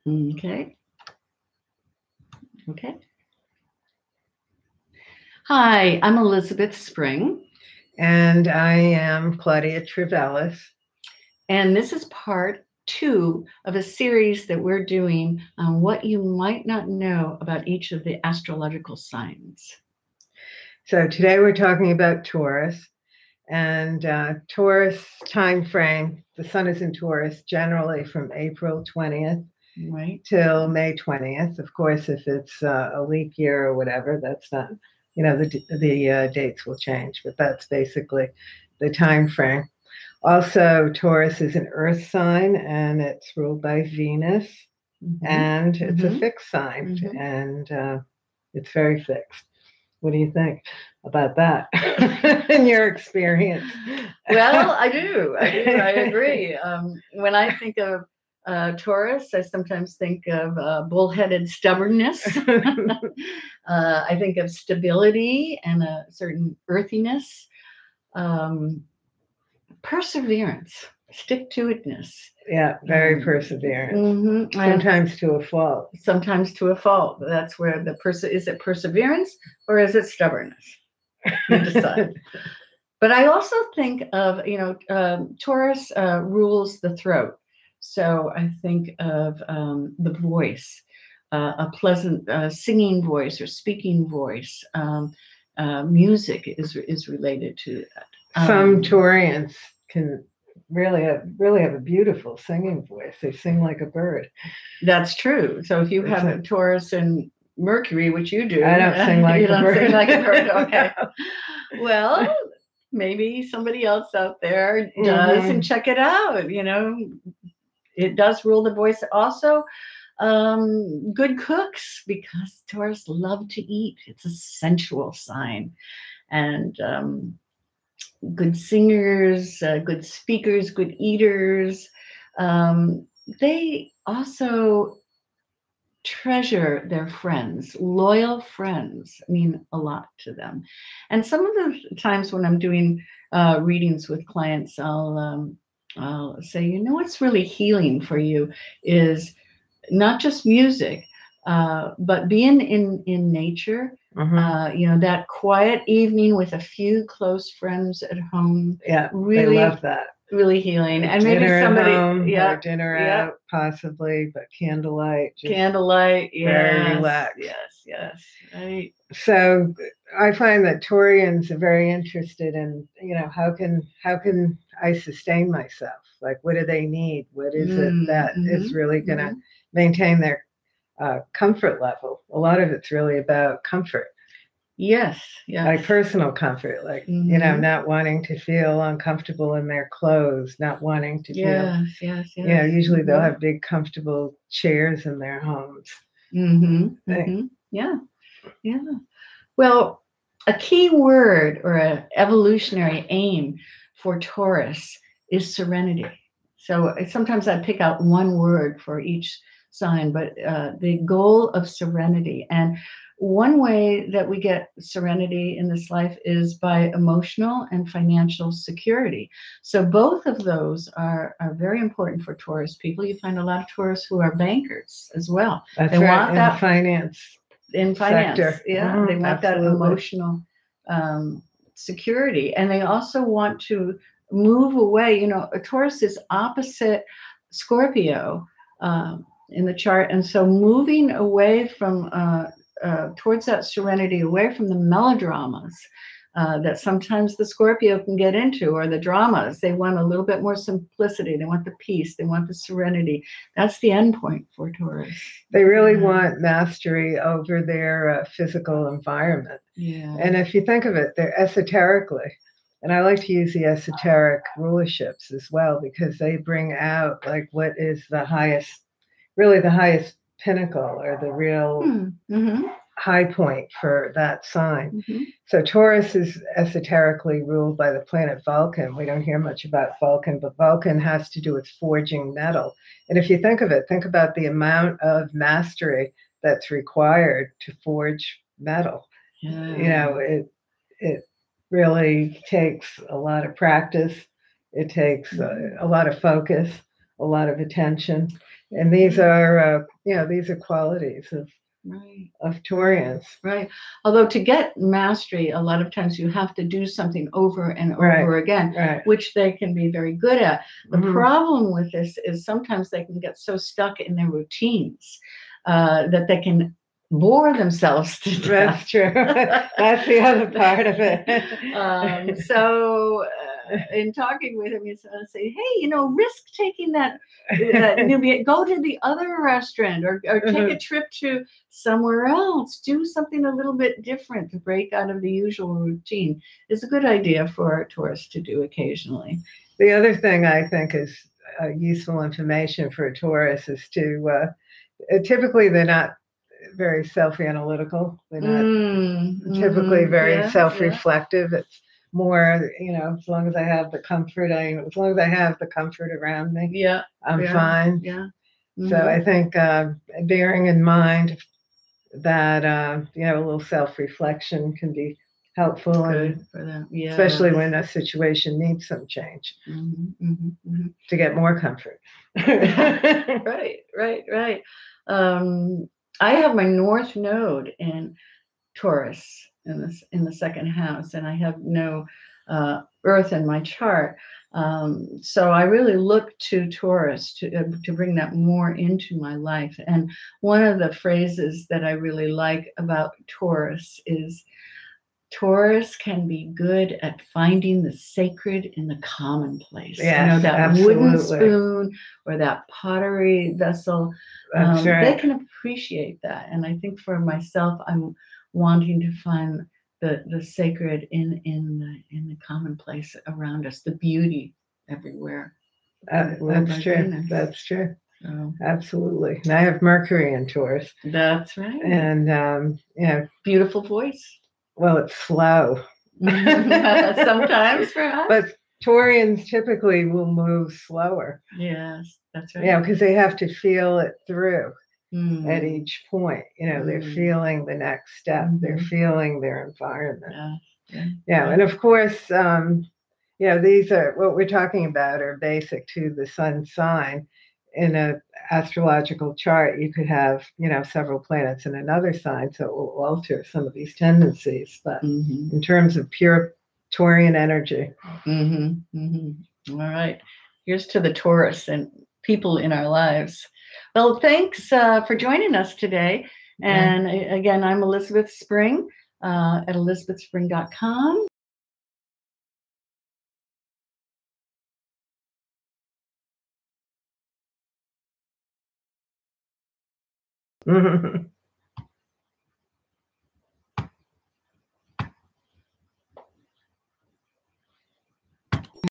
Okay. Okay. Hi, I'm Elizabeth Spring. And I am Claudia Trivelas. And this is part 2 of a series that we're doing on what you might not know about each of the astrological signs. So today we're talking about Taurus. And Taurus time frame, the sun is in Taurus generally from April 20th Right. till May 20th. Of course, if it's a leap year or whatever, that's not, the dates will change, but that's basically the time frame. Also, Taurus is an earth sign and it's ruled by Venus, and it's a fixed sign, and it's very fixed. What do you think about that in your experience? Well, I do. I agree. When I think of Taurus, I sometimes think of bullheaded stubbornness. I think of stability and a certain earthiness, perseverance, stick-to-itness. Yeah, very perseverant. Mm-hmm. Sometimes to a fault. Sometimes to a fault. That's where the is it perseverance or is it stubbornness? You decide. But I also think of, Taurus rules the throat. So I think of the voice, a pleasant singing voice or speaking voice. Music is related to that. Some Taurians can really have a beautiful singing voice. They sing like a bird. That's true. So if you have a Taurus and Mercury, which you do, I don't sing like a bird. Sing like a bird. Okay. Well, maybe somebody else out there does, and check it out. It does rule the voice. Also, good cooks, because Taurus love to eat. It's a sensual sign. And good singers, good speakers, good eaters. They also treasure their friends. Loyal friends mean a lot to them. And some of the times when I'm doing readings with clients, I'll say, what's really healing for you is not just music, but being in nature. That quiet evening with a few close friends at home. Yeah, really they love that. Really healing. And maybe somebody or dinner out, possibly, but candlelight. Candlelight, very relaxed. Yes, right. So I find that Taurians are very interested in, how can I sustain myself? Like, what do they need? What is it that is really going to maintain their comfort level? A lot of it's really about comfort. Yes. Like personal comfort, like, not wanting to feel uncomfortable in their clothes, not wanting to feel, yes. Usually they'll have big, comfortable chairs in their homes. Yeah. Well, a key word or an evolutionary aim for Taurus is serenity. So sometimes I pick out one word for each sign, but the goal of serenity. And one way that we get serenity in this life is by emotional and financial security. So both of those are very important for Taurus people. You find a lot of Taurus who are bankers as well. That's they want that finance. In finance, sector. They want that emotional security, and they also want to move away. A Taurus is opposite Scorpio in the chart, and so moving away from towards that serenity, away from the melodramas that sometimes the Scorpio can get into, or the dramas. They want a little bit more simplicity. They want the peace. They want the serenity. That's the end point for Taurus. They really want mastery over their physical environment. Yeah. And if you think of it, they're esoterically, and I like to use the esoteric rulerships as well, because they bring out like what is the highest pinnacle, or the real high point for that sign. So Taurus is esoterically ruled by the planet Vulcan. We don't hear much about Vulcan, but Vulcan has to do with forging metal. And if you think of it, think about the amount of mastery that's required to forge metal. It really takes a lot of practice. It takes a lot of focus, a lot of attention. And these are, these are qualities of Taurians. Right. Although to get mastery, a lot of times you have to do something over and over again, which they can be very good at. The problem with this is sometimes they can get so stuck in their routines that they can bore themselves to death. That's true. That's the other part of it. So in talking with him, he's going to say, hey, risk taking that newbie, go to the other restaurant or take a trip to somewhere else. Do something a little bit different to break out of the usual routine. It's a good idea for a Taurus to do occasionally. The other thing I think is useful information for a Taurus is to, typically they're not very self-analytical. They're not typically very self-reflective. It's more, as long as I have the comfort, as long as I have the comfort around me, I'm fine. Yeah. So I think bearing in mind that, a little self-reflection can be helpful, good for them. Yeah. Especially when a situation needs some change to get more comfort. Right. I have my North Node in Taurus in the second house, and I have no Earth in my chart. So I really look to Taurus to bring that more into my life. And one of the phrases that I really like about Taurus is Taurus can be good at finding the sacred in the commonplace. Yes, that absolutely. Wooden spoon or that pottery vessel. That's right. They can appreciate that. And I think for myself, I'm wanting to find the sacred in the commonplace around us, the beauty everywhere. That's true. That's true. Absolutely. And I have Mercury in Taurus. That's right. And beautiful voice. Well, it's slow. Sometimes, perhaps. But Taurians typically will move slower. Yes, that's right. Because they have to feel it through at each point. They're feeling the next step. They're feeling their environment. And of course, these are what we're talking about are basic to the sun sign. In an astrological chart, you could have, several planets in another sign, so it will alter some of these tendencies. But in terms of pure Taurian energy. All right. Here's to the Taurus and people in our lives. Well, thanks for joining us today. And again, I'm Elizabeth Spring at elizabethspring.com.